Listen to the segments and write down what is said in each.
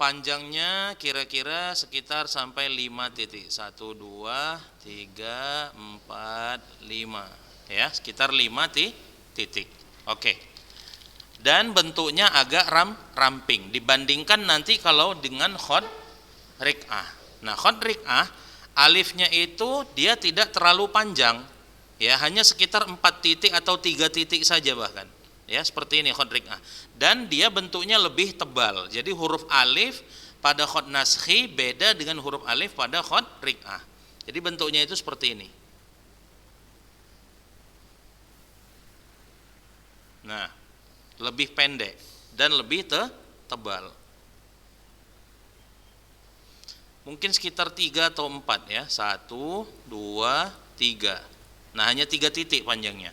panjangnya kira-kira sekitar sampai 5 titik. 1, 2, 3, 4, 5. Ya, sekitar 5 titik. Oke. Dan bentuknya agak ramping dibandingkan nanti kalau dengan khot riq'ah. Nah, khot riq'ah alifnya itu dia tidak terlalu panjang. Ya, hanya sekitar 4 titik atau 3 titik saja bahkan. Ya, seperti ini khot riq'ah. Dan dia bentuknya lebih tebal. Jadi huruf alif pada khot naskhi beda dengan huruf alif pada khot riq'ah. Jadi bentuknya itu seperti ini. Nah, lebih pendek dan lebih tebal. Mungkin sekitar 3 atau 4 ya. 1, 2, 3. Nah, hanya 3 titik panjangnya.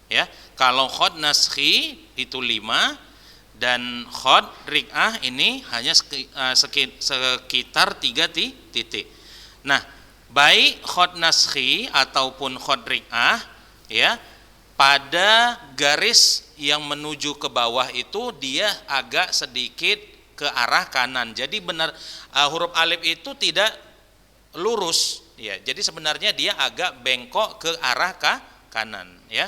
Ya, kalau khot naskhi itu 5 dan khot riq'ah ini hanya sekitar 3 titik. Nah, baik khot naskhi ataupun khot riq'ah ya, pada garis yang menuju ke bawah itu dia agak sedikit ke arah kanan. Jadi benar huruf alif itu tidak lurus ya. Jadi sebenarnya dia agak bengkok ke arah kanan ya.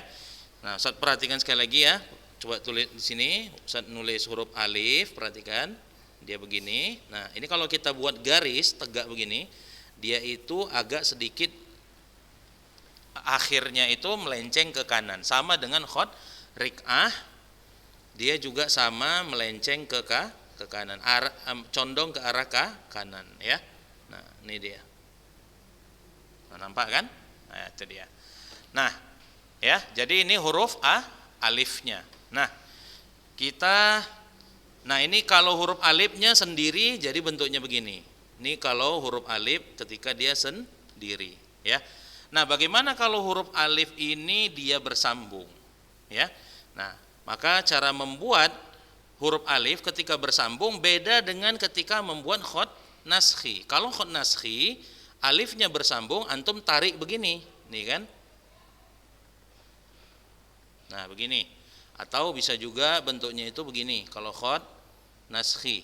Nah, Ustaz perhatikan sekali lagi ya. Coba tulis di sini, Ustaz nulis huruf alif, perhatikan. Dia begini. Nah, ini kalau kita buat garis tegak begini, dia itu agak sedikit akhirnya itu melenceng ke kanan. Sama dengan khot riq'ah, dia juga sama melenceng ke kanan, condong ke arah kanan ya. Nah, ini dia. Nah, nampak kan? Nah, itu dia. Nah, ya, jadi ini huruf alifnya. Nah, ini kalau huruf alifnya sendiri jadi bentuknya begini. Ini kalau huruf alif ketika dia sendiri ya. Nah, bagaimana kalau huruf alif ini dia bersambung? Ya. Nah, maka cara membuat huruf alif ketika bersambung beda dengan ketika membuat khot naskhi. Kalau khot naskhi, alifnya bersambung, antum tarik begini, nih kan? Nah, begini. Atau bisa juga bentuknya itu begini kalau khot naskhi.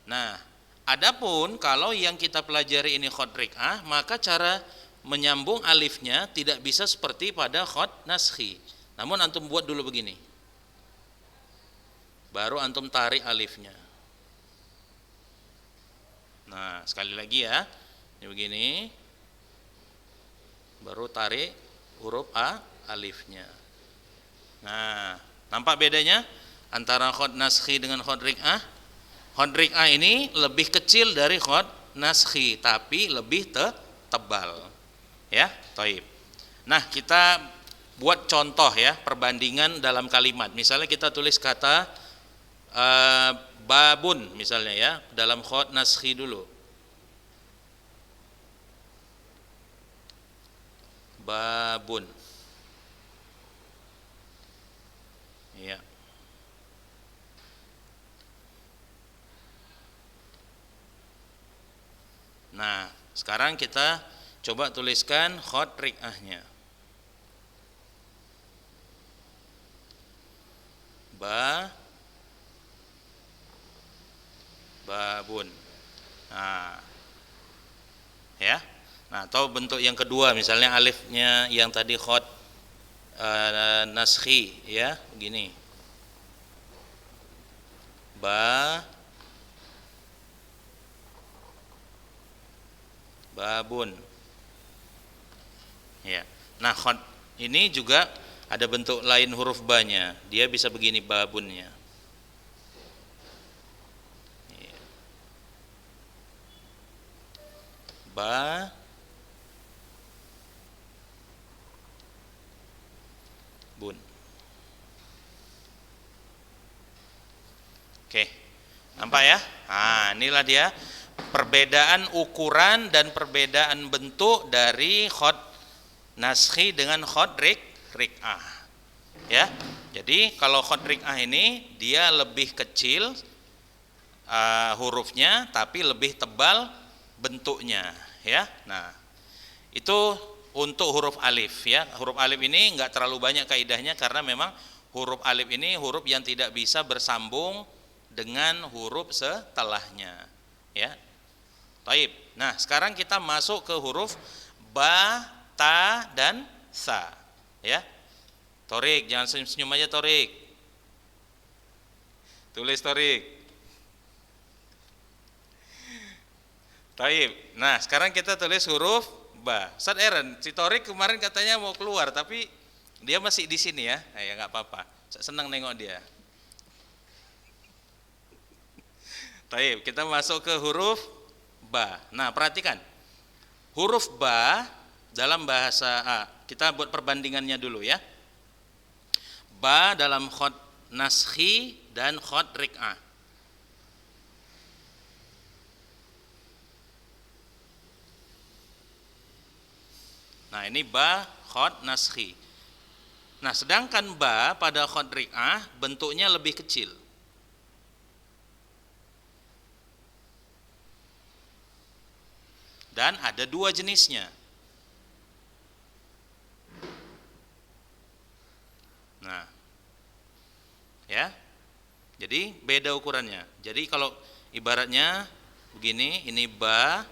Nah, adapun kalau yang kita pelajari ini khot riq'ah, maka cara menyambung alifnya tidak bisa seperti pada khot naskhi. Namun antum buat dulu begini. Baru antum tarik alifnya. Nah, sekali lagi ya. Ini begini. Baru tarik huruf alifnya. Nah, nampak bedanya antara khot naskhi dengan khot riq'ah? Khot riq'ah ini lebih kecil dari khot naskhi, tapi lebih tebal. Ya, taib. Nah, kita buat contoh ya, perbandingan dalam kalimat. Misalnya kita tulis kata babun misalnya ya, dalam khot naskhi dulu. Babun. Ya. Nah, sekarang kita coba tuliskan khot riq'ahnya. Babun. Nah, ya. Nah, atau bentuk yang kedua misalnya alifnya yang tadi khot naskhi ya, begini. Babun. Ya. Nah, khot ini juga ada bentuk lain huruf ba-nya. Dia bisa begini babunnya. Ya. Bun. Oke. Nampak ya? Nah, inilah dia perbedaan ukuran dan perbedaan bentuk dari khot naskhi dengan khot riq'ah. Ya. Jadi kalau khot riq'ah ini dia lebih kecil hurufnya tapi lebih tebal bentuknya ya. Nah, itu untuk huruf alif ya. Huruf alif ini enggak terlalu banyak kaidahnya karena memang huruf alif ini huruf yang tidak bisa bersambung dengan huruf setelahnya, ya. Taib. Nah, sekarang kita masuk ke huruf ba, ta, dan sa, ya. Torik, jangan senyum-senyum aja, Torik. Tulis, Torik. Taib. Nah, sekarang kita tulis huruf ba. Ustaz Eren, si Torik kemarin katanya mau keluar, tapi dia masih di sini ya. Ya nggak apa-apa. Saya senang nengok dia. Taib. Kita masuk ke huruf ba. Nah, perhatikan. Huruf ba dalam bahasa kita buat perbandingannya dulu ya. Ba dalam khot naskhi dan khot rik'ah. Nah, ini ba khot naskhi. Nah, sedangkan ba pada khot rik'ah bentuknya lebih kecil. Dan ada dua jenisnya. Nah, ya. Jadi beda ukurannya. Jadi kalau ibaratnya begini, ini ba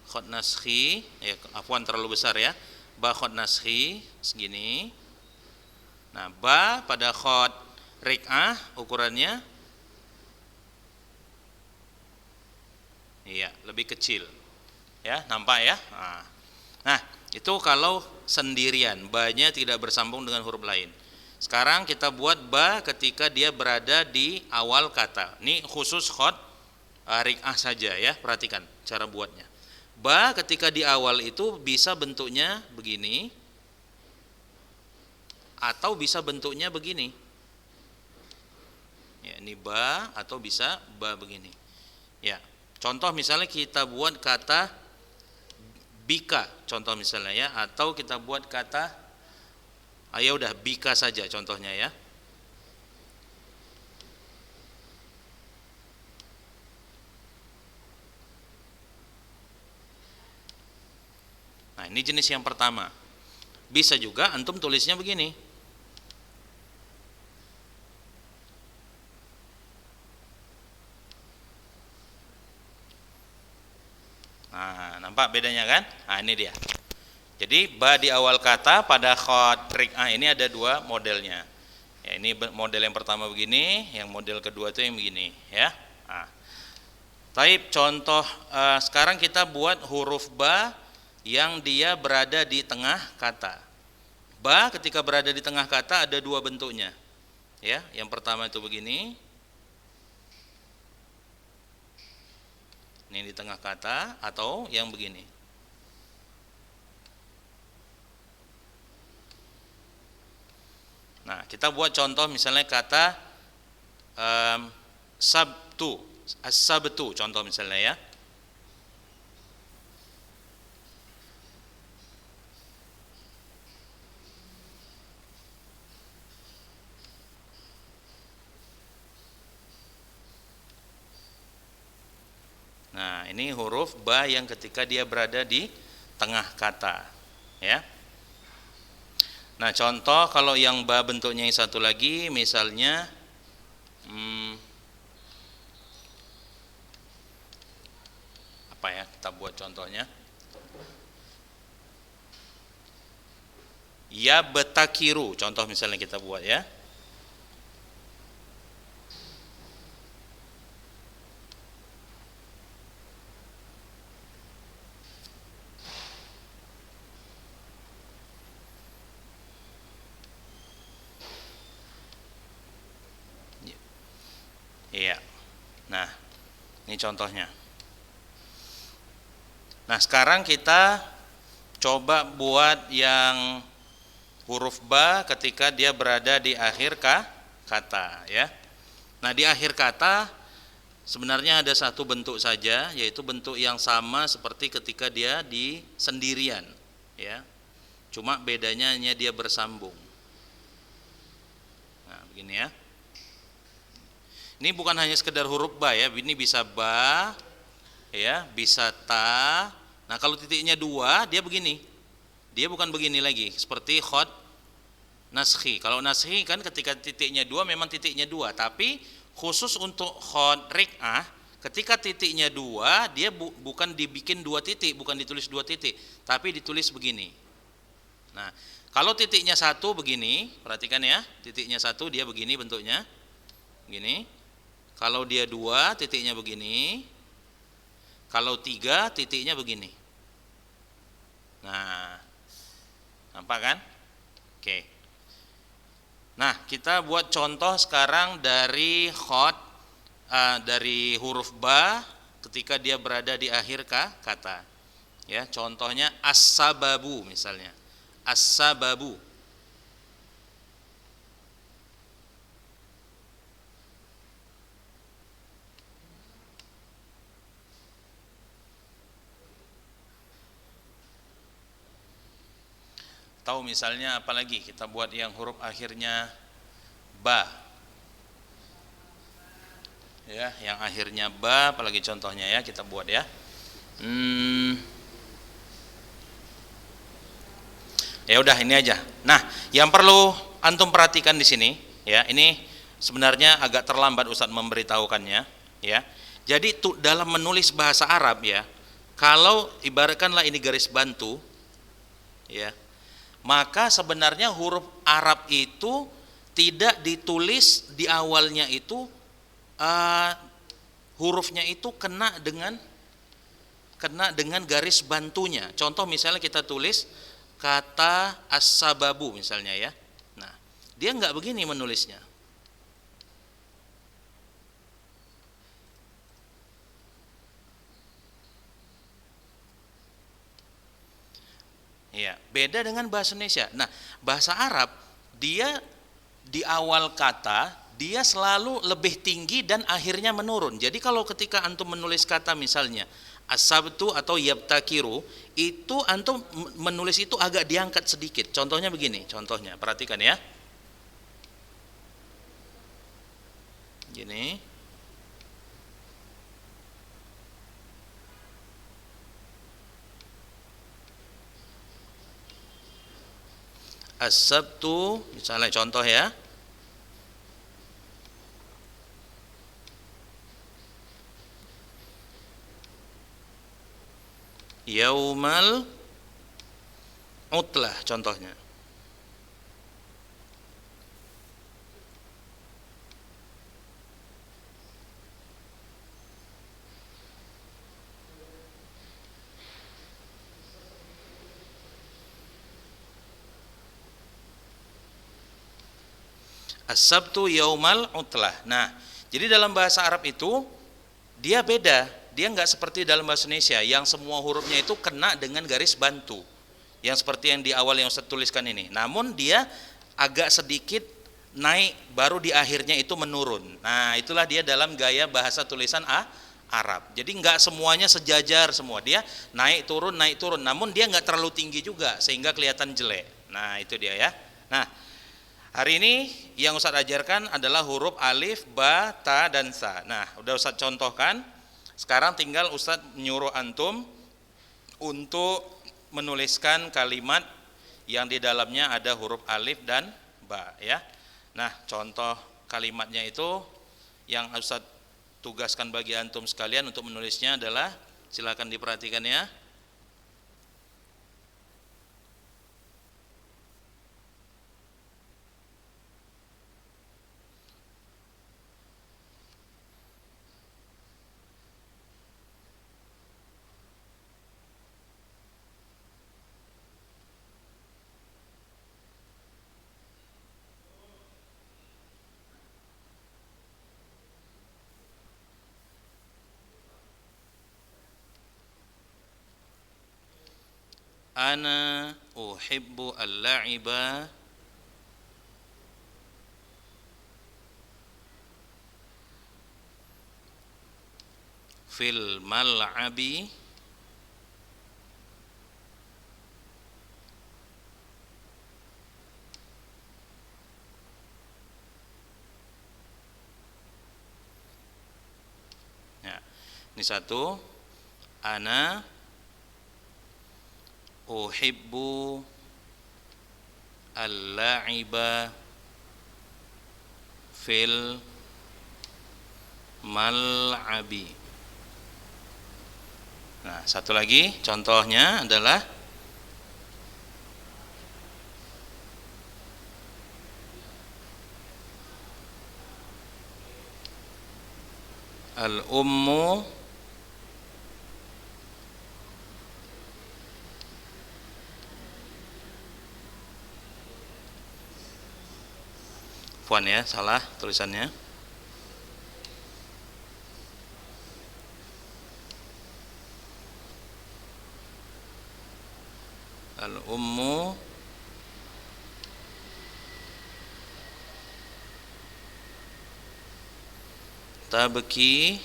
khot naskhi, ya afwan terlalu besar ya. Ba khot naskhi segini. Nah, ba pada khot rik'ah ukurannya iya, lebih kecil. Ya, nampak ya? Nah, itu kalau sendirian, ba-nya tidak bersambung dengan huruf lain. Sekarang kita buat ba ketika dia berada di awal kata. Ini khusus khot rik'ah saja ya, perhatikan cara buatnya. Ba ketika di awal itu bisa bentuknya begini atau bisa bentuknya begini. Ya, ini ba atau bisa ba begini. Ya, contoh misalnya kita buat kata bika, contoh misalnya ya, atau kita buat kata ya udah bika saja contohnya ya. Nah, ini jenis yang pertama. Bisa juga antum tulisnya begini. Nah, nampak bedanya kan? Nah, ini dia. Jadi ba di awal kata pada khot rik'ah ini ada dua modelnya. Ya, ini model yang pertama begini, yang model kedua itu yang begini, ya. Nah. Taib contoh sekarang kita buat huruf ba yang dia berada di tengah kata. Ba ketika berada di tengah kata ada dua bentuknya. Ya, yang pertama itu begini. Ini di tengah kata atau yang begini. Nah, kita buat contoh misalnya kata sabtu, as-sabtu contoh misalnya ya. Nah, ini huruf ba yang ketika dia berada di tengah kata, ya. Nah, contoh kalau yang ba bentuknya yang satu lagi, misalnya apa ya? Kita buat contohnya. Ya betakiru, contoh misalnya kita buat ya. Iya. Nah, ini contohnya. Nah, sekarang kita coba buat yang huruf ba ketika dia berada di akhir kata, ya. Nah, di akhir kata sebenarnya ada satu bentuk saja, yaitu bentuk yang sama seperti ketika dia di sendirian, ya. Cuma bedanya hanya dia bersambung. Nah, begini ya. Ini bukan hanya sekedar huruf ba ya, ini bisa ba, ya, bisa ta. Nah, kalau titiknya dua, dia begini. Dia bukan begini lagi, seperti khot naskhi. Kalau naskhi kan ketika titiknya dua memang titiknya dua, tapi Khusus untuk khod rik'ah, ketika titiknya dua, dia bukan dibikin dua titik, bukan ditulis dua titik, tapi ditulis begini. Nah, kalau titiknya satu begini, perhatikan ya, titiknya satu dia begini bentuknya, begini. Kalau dia dua, titiknya begini. Kalau tiga, titiknya begini. Nah, nampak kan? Oke. Nah, kita buat contoh sekarang dari dari huruf ba ketika dia berada di akhir kata. Ya, contohnya as-sababu misalnya. As-sababu. Tahu misalnya apalagi kita buat yang huruf akhirnya ba. Ya, yang akhirnya ba, apalagi contohnya ya kita buat ya. Ya udah ini aja. Nah, yang perlu antum perhatikan di sini ya, ini sebenarnya agak terlambat Ustadz memberitahukannya ya. Jadi dalam menulis bahasa Arab ya, kalau ibaratkanlah ini garis bantu ya, maka sebenarnya huruf Arab itu tidak ditulis di awalnya itu hurufnya itu kena dengan garis bantunya. Contoh misalnya kita tulis kata as-sababu misalnya ya. Nah, dia nggak begini menulisnya. Ya, beda dengan bahasa Indonesia. Nah, bahasa Arab dia di awal kata dia selalu lebih tinggi dan akhirnya menurun. Jadi kalau ketika antum menulis kata misalnya as-sabtu atau yabtakiru, itu antum menulis itu agak diangkat sedikit. Contohnya begini, contohnya perhatikan ya. Gini. As-sabtu misalnya contoh ya. Yaumal utlah contohnya. As-sabtu yaumal utlah. Nah, jadi dalam bahasa Arab itu dia beda. Dia nggak seperti dalam bahasa Indonesia yang semua hurufnya itu kena dengan garis bantu. Yang seperti yang di awal yang Ustaz tuliskan ini. Namun dia agak sedikit naik baru di akhirnya itu menurun. Nah, itulah dia dalam gaya bahasa tulisan Arab. Jadi nggak semuanya sejajar semua. Dia naik turun. Namun dia nggak terlalu tinggi juga sehingga kelihatan jelek. Nah, itu dia ya. Nah, hari ini yang Ustaz ajarkan adalah huruf alif, ba, ta, dan sa. Nah, udah Ustaz contohkan. Sekarang tinggal Ustaz menyuruh antum untuk menuliskan kalimat yang di dalamnya ada huruf alif dan ba ya. Nah, contoh kalimatnya itu yang Ustaz tugaskan bagi antum sekalian untuk menulisnya adalah, silakan diperhatikan ya. Ana uhibbu al-la'iba fil mal'abi ya. Ini satu, ana uhibbu al-la'iba fil mal'abi. Nah, satu lagi contohnya adalah al-ummu Puan ya, salah tulisannya. Al-ummu tabki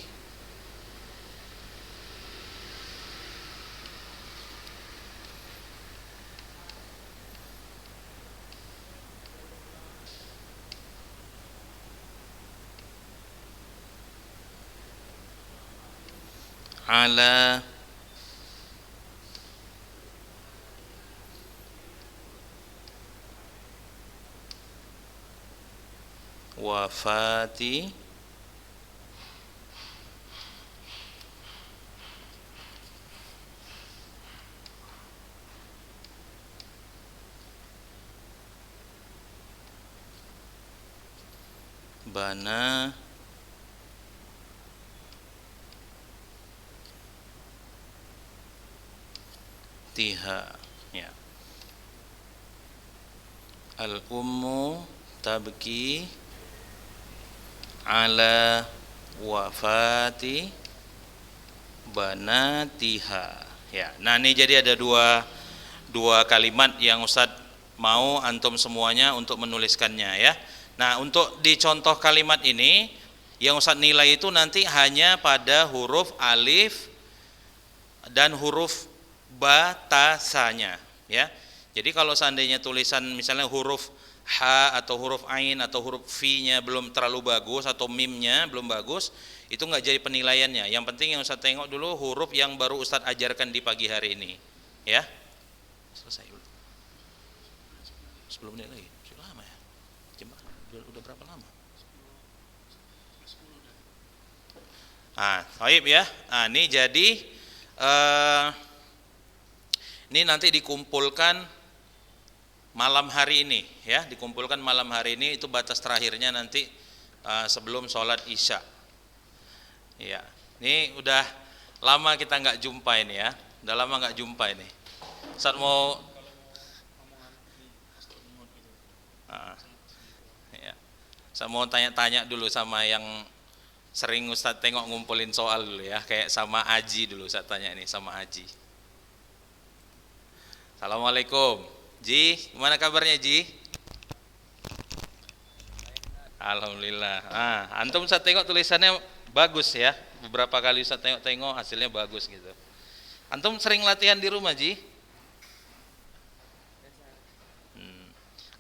ala wafati bana tiha ya. Al-ummu tabki ala wafati banatiha ya. Nah, ini jadi ada dua kalimat yang Ustadz mau antum semuanya untuk menuliskannya ya. Nah, untuk di contoh kalimat ini yang Ustadz nilai itu nanti hanya pada huruf alif dan huruf batasanya ya. Jadi kalau seandainya tulisan misalnya huruf H atau huruf Ain atau huruf V-nya belum terlalu bagus atau mimnya belum bagus, itu nggak jadi penilaiannya. Yang penting yang Ustadz tengok dulu huruf yang baru Ustadz ajarkan di pagi hari ini ya. Selesai dulu 10 menit lagi, sudah lama ya. Udah berapa lama? Baik ya. Nah, ini jadi ini nanti dikumpulkan malam hari ini ya, dikumpulkan malam hari ini, itu batas terakhirnya nanti sebelum sholat isya ya. Ini udah lama kita nggak jumpa ini ya, udah lama nggak jumpa ini. Saat mau ya, saya mau tanya-tanya dulu sama yang sering Ustadz tengok ngumpulin soal dulu ya, kayak sama Aji dulu saya tanya ini sama Aji. Assalamualaikum Ji, gimana kabarnya Ji? Alhamdulillah. Antum saya tengok tulisannya bagus ya. Beberapa kali saya tengok hasilnya bagus gitu. Antum sering latihan di rumah Ji?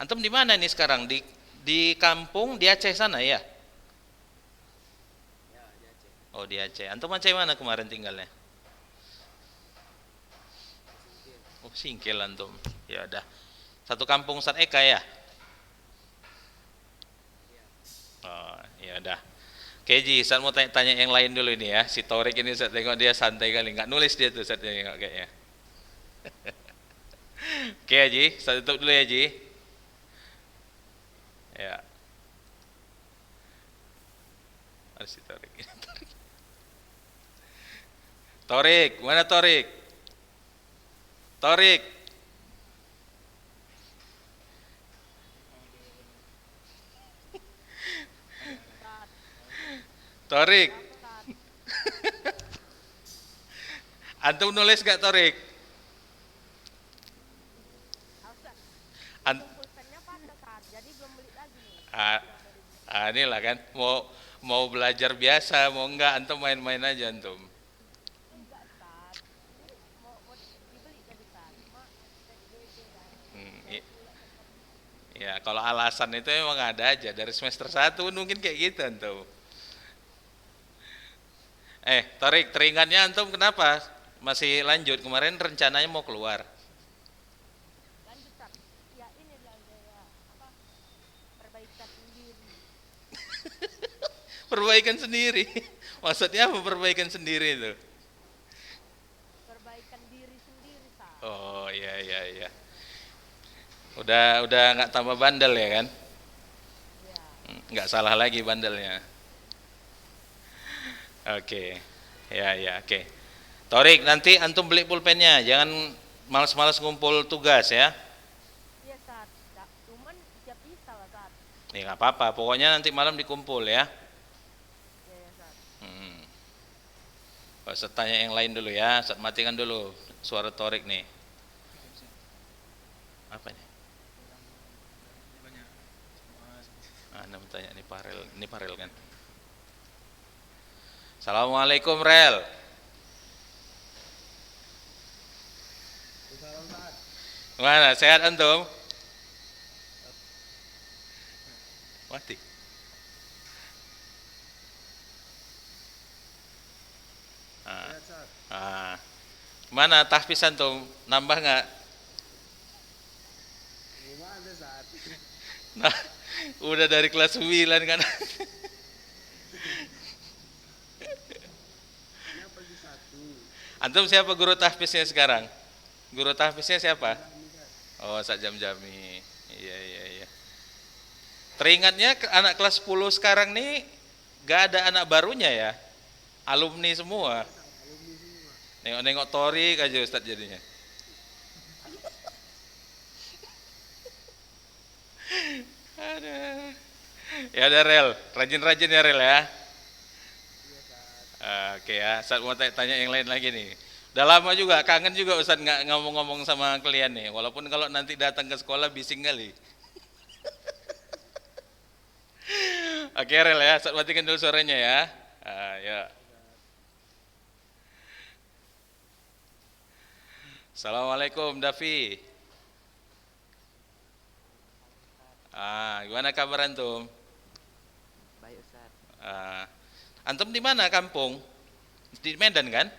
Antum di mana nih sekarang? Di kampung di Aceh sana ya? Oh di Aceh. Antum Aceh mana kemarin tinggalnya? Oh Singkil antum. Ya udah. Satu kampung Ustaz Eka ya? Oh, ya udah. Oke Ji, Ustaz mau tanya yang lain dulu ini ya. Si Torik ini Ustaz tengok dia santai kali, nggak nulis dia tuh Ustaz tengok kayaknya. Oke Ji, Ustaz tutup dulu ya Ji. Ya. Ada si Torik. Torik, mana Torik? Torik. Torik. Antum nulis gak Torik? Inilah kan mau belajar biasa, mau enggak antum main-main aja antum. Ya, kalau alasan itu emang ada aja dari semester 1 mungkin kayak gitu antum. Torik, teringatnya antum kenapa? Masih lanjut, kemarin rencananya mau keluar. Perbaikan sendiri. Maksudnya apa perbaikan sendiri itu? Perbaikan diri sendiri, Ustaz. Oh iya iya iya. Udah nggak tambah bandel ya kan? Ya. Nggak salah lagi bandelnya. Oke. Ya ya oke. Torik nanti antum beli pulpennya, jangan malas-malas ngumpul tugas ya. Iya, Ustaz. Cuman tiap bisa lah, Ustaz. Ya nggak apa-apa, pokoknya nanti malam dikumpul ya. Iya, ya, Ustaz. Ustaz tanya yang lain dulu ya, Ustaz matikan dulu suara Torik nih. Apa nih? Anda bertanya ini Parel kan? Assalamualaikum Rel. Mana sehat antum? Mati. Mana tahfiz antum? Nambah nggak? Nah, udah dari kelas 9 kan? Antum siapa guru tahfiznya sekarang? Guru tahfiznya siapa? Oh, Ustaz Jam-Jami. Iya iya iya. Teringatnya anak kelas 10 sekarang nih gak ada anak barunya ya. Alumni semua. Nengok-nengok Torik aja Ustaz jadinya. Aduh. Ya ada Rel, rajin-rajin ya Rel ya. Oke ya, Ustaz mau tanya yang lain lagi nih. Udah lama juga, kangen juga Ustaz nggak ngomong-ngomong sama kalian nih. Walaupun kalau nanti datang ke sekolah bising kali. Oke Rel ya, Ustaz matikan dulu suaranya ya. Ya. Assalamualaikum Davi. Gimana kabar antum? Baik, Ustaz. Antum di mana kampung? Di Medan kan?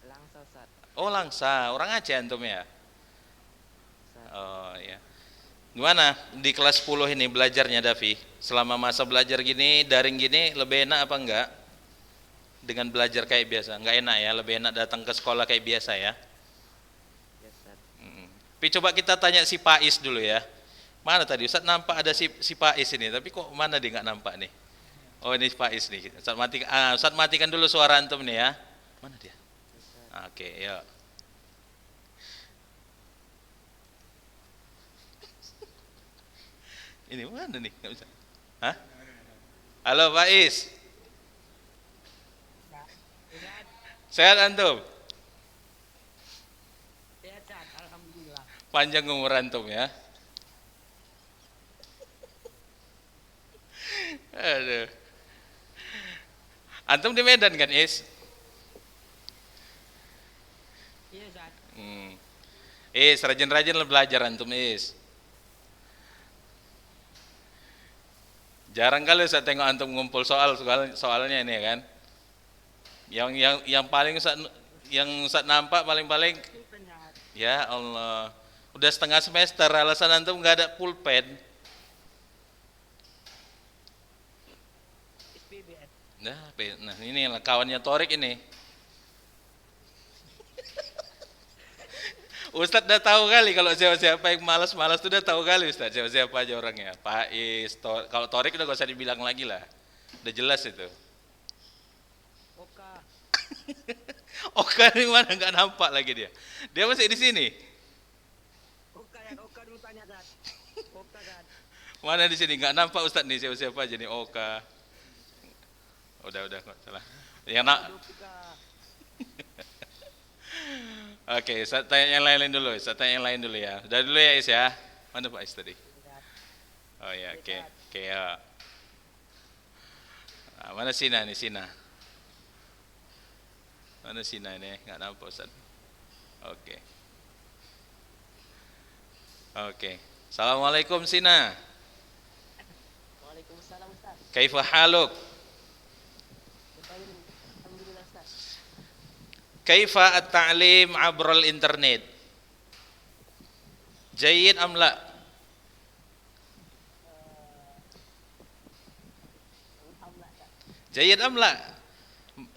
Langsa, Ustaz. Oh Langsa, orang Aceh antum ya? Ustaz. Oh iya. Gimana di kelas 10 ini belajarnya Davi? Selama masa belajar gini, daring gini, lebih enak apa enggak? Dengan belajar kayak biasa? Enggak enak ya, lebih enak datang ke sekolah kayak biasa ya? Ya, Ustaz. Tapi coba kita tanya si Pais dulu ya. Mana tadi? Ustaz nampak ada si Pais ini, tapi kok mana dia nggak nampak nih? Oh ini Pais nih. Ustaz matikan dulu suara antum nih ya. Mana dia? Oke, yuk. Ini mana nih? Nggak bisa. Hah? Halo Pais. Sehat antum? Sehat, Ustaz. Alhamdulillah. Panjang umur antum ya. Aduh. Antum di Medan kan, Is? Iya, Ustaz. Is, rajin-rajin belajar antum, Is. Jarang kali saya tengok antum ngumpul soalnya ini ya kan. Yang paling Ustaz nampak paling ya Allah. Udah setengah semester alasan antum nggak ada pulpen. Nah ini kawannya Torik ini. Ustadz udah tahu kali kalau siapa yang malas-malas tuh udah tahu kali Ustadz siapa aja orangnya. Pak Is, kalau Torik udah gak usah dibilang lagi lah. Udah jelas itu. Oka. Oka di mana nggak nampak lagi dia. Dia masih di sini. Oka dulu tanya, Ustaz. Oka, Ustaz. Mana di sini nggak nampak Ustadz nih siapa aja nih Oka. Udah nggak salah. Yang nak. Oke, saya tanya yang lain dulu. Ya. Udah dulu ya Is ya. Mana Pak Is tadi? Oh ya, oke ya. Mana Sina nih Sina? Mana Sina ini? Nggak nampak Ustaz. Oke. Assalamualaikum Sina. Waalaikumsalam, Ustaz. Kaifa haluk? Alhamdulillah, Ustaz. Kaifa at-ta'lim abral internet? Jayyid am la? Jayyid am la?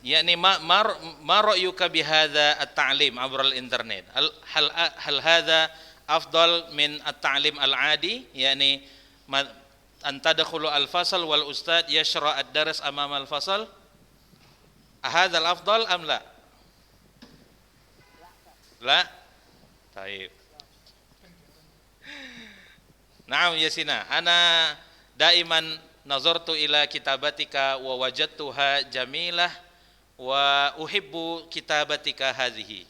Yani ma ra'yuka bihadza at-ta'lim abra al-internet? Hal hadza afdal min at-ta'lim al-'adi? Yani an tadkhulu al-fasal wal ustad yashra' ad-dars amama al-fasal? Ahadzal afdal am la? La? Taib. Naam ya Sina, ana daiman nazartu ila kitabatika wa wajadtuha jamilah wa uhibbu kitabatika hadhihi.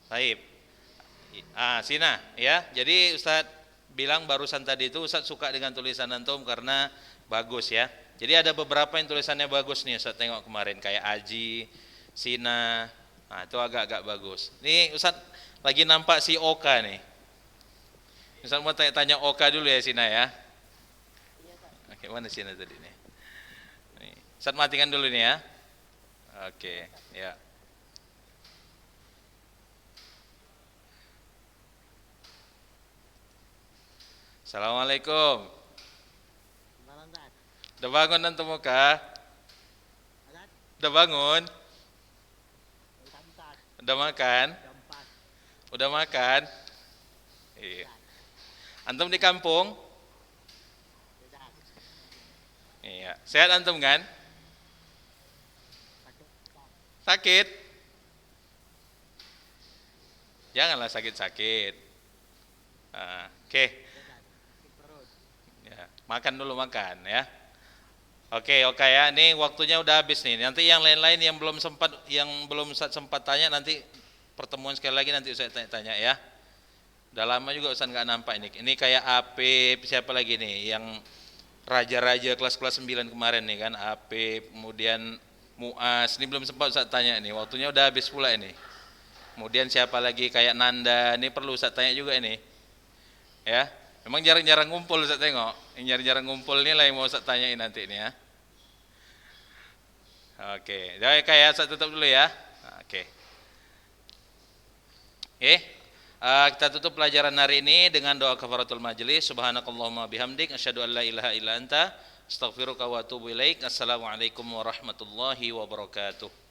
Taib. Sina ya. Jadi Ustaz bilang barusan tadi itu Ustaz suka dengan tulisan antum karena bagus ya. Jadi ada beberapa yang tulisannya bagus nih Ustaz tengok kemarin kayak Aji, Sina. Nah, itu agak-agak bagus. Nih Ustaz lagi nampak si Oka nih. Ustaz mau tanya Oka dulu ya Sina ya. Oke, mana Sina tadi nih? Nih, Ustaz matikan dulu nih ya. Oke, ya. Assalamualaikum. Udah bangun antum muka? Udah bangun? Udah makan? Udah makan? Iya. Antum di kampung? Iya. Sehat antum kan? Sakit? Janganlah sakit-sakit. Oke. Ya, makan dulu makan ya. Oke ya. Ini waktunya udah habis nih. Nanti yang lain-lain yang belum sempat tanya nanti pertemuan sekali lagi nanti saya tanya ya. Udah lama juga Ustaz nggak nampak ini. Ini kayak Apip, siapa lagi nih yang raja-raja kelas-kelas 9 kemarin nih kan, Apip, kemudian Muas. Ini belum sempat Ustaz tanya nih. Waktunya udah habis pula ini. Kemudian siapa lagi kayak Nanda. Ini perlu Ustaz tanya juga ini. Ya. Memang jarang-jarang ngumpul Ustaz tengok. Yang jarang-jarang ngumpul ini lah yang mau Ustaz tanyain nanti ini ya. Oke, jadi kayak Ustaz tutup dulu ya. Oke. Kita tutup pelajaran hari ini dengan doa kafaratul majelis. Subhanakallahumma bihamdik asyhadu an la ilaha illa anta astaghfiruka wa atubu ilaik. Assalamualaikum warahmatullahi wabarakatuh.